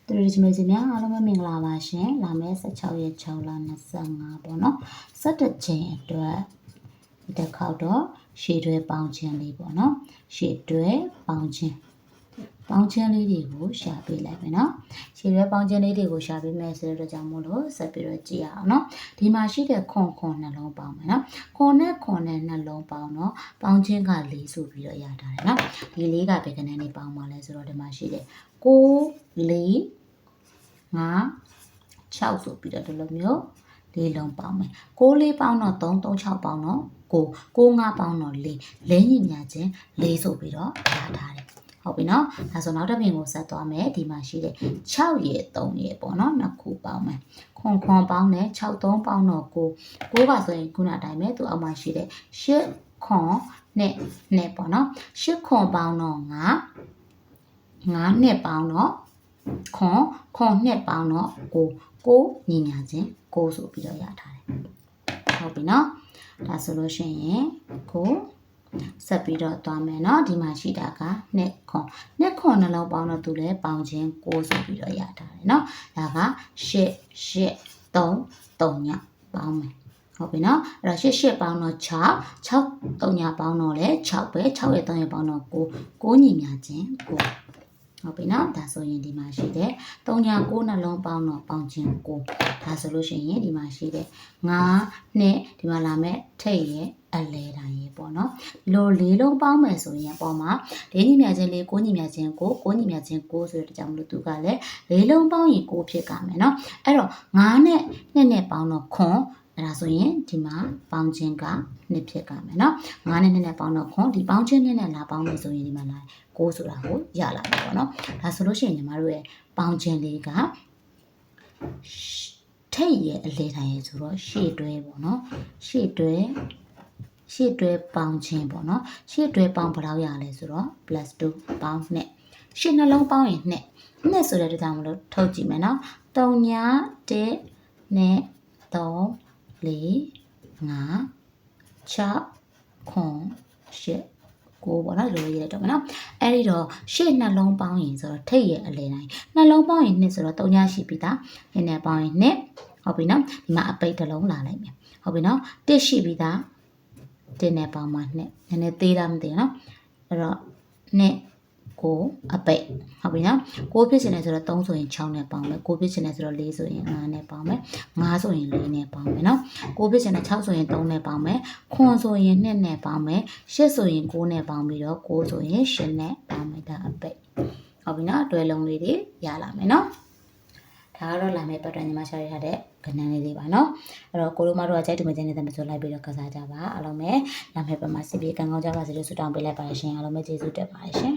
သူတို့ဒီမျိုးစီများအားလုံးပဲမင်္ဂလာပါရှင်လာမယ့်16ရက်6လ25ပေါ့နော်17ချိန်အတွက်ဒီတစ်ခေါက်တော့ရှေ့တွဲပေါင်းခြင်းလေးပေါ့နော်ရှေ့တွဲပေါင်းခြင်းလေးတွေကိုရှာပေးလိုက်မယ်နော်ရှေ့တွဲပေါင်းခြင်းလေးတွေကိုရှာပေးမယ်ဆိုတော့ကြောင့်မို့လို့ဆက်ပြီးတော့ကြည့်ရအောင်နော်ဒီမှာရှိတဲ့ခွန်နှလုံးပေါင်းမယ်နော်ခွန်နဲ့နှလုံးပေါင်းတော့ပေါင်းခြင်းက4ဆိုပြီးတော့ရထားတယ်နော်ဒီ4ကဘယ်ကနေနေပေါင်းပါလဲဆိုတော့ဒီမှာရှိတဲ့9 4 5 6ဆိုပြီးတော့ဒီလိုမျိုးလေးလုံးပေါင်းမယ်6 4ပေါင်းတော့3 3 6ပေါင်းတော့9 9 5ပေါင်းတော့4 4ညီများချင်း4ဆိုပြီးတော့ရထားတယ်ဟုတ်ပြီနော်ဒါဆိုနောက်တစ်ပြင်ကိုဆက်သွားမယ်ဒီမှာရှိတဲ့6ရေ3ရေပေါ့နော်နှစ်ခုပေါင်းမယ်ခွန်ပေါင်းတယ်6 3ပေါင်းတော့9ကဆိုရင်ခုနအတိုင်းပဲသူအောက်မှာရှိတဲ့8ခွန်နဲ့ပေါ့နော်8ခွန်ပေါင်းတော့9နှစ်ပေါင်းတော့ခွန်နှစ်ပေါင်းတော့9ညီညာချင်း9ဆိုပြီးတော့ရထားတယ်ဟုတ်ပြီနော်ဒါဆိုလို့ရှိရင်ကိုဆက်ပြီးတော့သွားမယ်เนาะဒီမှာရှိတာကနှစ်ခွန်နှလုံးပေါင်းတော့သူလည်းပေါင်းခြင်း9ဆိုပြီးတော့ရထားတယ်เนาะဒါက8 3ညပေါင်းမယ်ဟုတ်ပြီနော်အဲ့တော့8ပေါင်းတော့6 3ညပေါင်းတော့လဲ6ပဲ6ရဲ့3ရဲ့ပေါင်းတော့9ညီများချင်း9ဟုတ်ပြီနော်ဒါဆိုရင်ဒီမှာရှိတဲ့3ည9နှလုံးပေါင်းတော့ပေါင်းခြင်း9ဒါဆိုလို့ရှိရင်ဒီမှာရှိတဲ့9နဲ့ဒီမှာလာမဲ့ထိတ်ရဲ့အလဲတိုင်းရေပေါ့နော်ဒီလို4လုံးပေါင်းမယ်ဆိုရင်အပေါ်မှာ4ညီမြချင်း4 9ညီမြချင်း9ညီမြချင်း9ဆိုတဲ့ကြောင့်မလို့သူကလည်း4လုံးပေါင်းရင်9ဖြစ်ကြမယ်နော်အဲ့တော့9နဲ့2နဲ့ပေါင်းတော့ခွန်အဲ့ဒါဆိုရင်ဒီမှာပေါင်းခြင်းက2ဖြစ်ကြမယ်နော်9နဲ့2နဲ့ပေါင်းတော့ခွန်ဒီပေါင်းခြင်း2နဲ့လာပေါင်းမယ်ဆိုရင်ဒီမှာလာ9ဆိုတာကိုရလာပြီပေါ့နော်ဒါဆိုလို့ရှိရင်ညီမတို့ရဲ့ပေါင်းခြင်းလေးကထိတ်ရဲ့အလဲတိုင်းရဲ့ဆိုတော့ရှေ့တွဲပေါ့နော်ရှေ့တွဲပေါင်းခြင်းပေါ့နော်ရှေ့တွဲပေါင်းဘယ်လောက်ရလဲဆိုတော့ +2 ပေါင်းနဲ့ရှေ့နှလုံးပေါင်းရင်2ဆိုတဲ့ကြောင့်မလို့ထုတ်ကြည့်မယ်နော်3ည1နဲ့3 4 5 6ခွန်8 9ပေါ့နော်လိုရေးလိုက်တော့မယ်နော်အဲ့ဒီတော့ရှေ့နှလုံးပေါင်းရင်ဆိုတော့ထိတ်ရဲ့အလဲတိုင်းနှလုံးပေါင်းရင်2ဆိုတော့3ညရှိပြီသားနည်းနည်းပေါင်းရင်2ဟုတ်ပြီနော်ဒီမှာအပိတ်တစ်လုံးလာလိုက်မယ်ဟုတ်ပြီနော်1ရှိပြီသား1နဲ့ပေါင်းမှ2နည်းနည်းသေးတာမသိဘူးနော်အဲ့တော့2 9အပိတ်ဟုတ်ပြီနော်9ဖြစ်နေဆိုတော့3ဆိုရင်6နဲ့ပေါင်းမယ်9ဖြစ်နေဆိုတော့4ဆိုရင်5နဲ့ပေါင်းမယ်5ဆိုရင်4နဲ့ပေါင်းမယ်နော်9ဖြစ်နေ6ဆိုရင်3နဲ့ပေါင်းမယ်ခွန်ဆိုရင်2နဲ့ပေါင်းမယ်8ဆိုရင်9နဲ့ပေါင်းပြီးတော့9ဆိုရင်8နဲ့ပေါင်းမယ်ဒါအပိတ်ဟုတ်ပြီနော်တွဲလုံးလေးတွေရလာမယ်နော်ဒါကတော့လာမယ့်ပတ်တန်ညီမရှာရထားတဲ့ကဏ္ဍလေးတွေပါနော်အဲ့တော့ကိုတို့မတို့ကကြိုက်တူမကြတဲ့မဆိုလိုက်ပြီးတော့ကစားကြပါအားလုံးပဲလာမယ့်ပတ်မှာစစ်ပြေကံကောင်းကြပါစေလို့ဆုတောင်းပေးလိုက်ပါရှင်အားလုံးပဲကျေးဇူးတက်ပါတယ်ရှင်